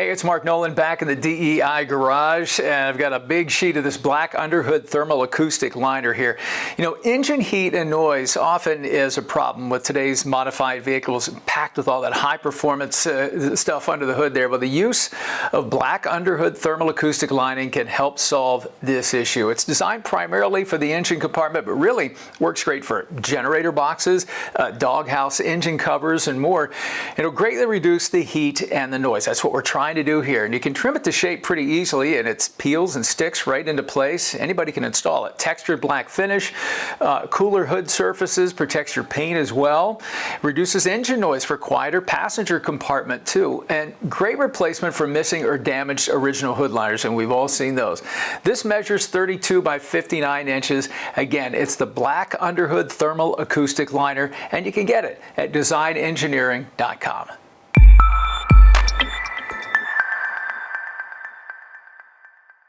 Hey, it's Mark Nolan back in the DEI garage, and I've got a big sheet of this black underhood thermal acoustic liner here. You know, engine heat and noise often is a problem with today's modified vehicles packed with all that high performance stuff under the hood there. But the use of black underhood thermal acoustic lining can help solve this issue. It's designed primarily for the engine compartment, but really works great for generator boxes, doghouse engine covers, and more. It'll greatly reduce the heat and the noise. That's what we're trying to do here, and you can trim it to shape pretty easily, and it peels and sticks right into place. Anybody can install it. Textured black finish, cooler hood surfaces, protects your paint as well, reduces engine noise for quieter passenger compartment too, and great replacement for missing or damaged original hood liners, and we've all seen those. This measures 32 by 59 inches. Again, it's the black underhood thermal acoustic liner, and you can get it at designengineering.com.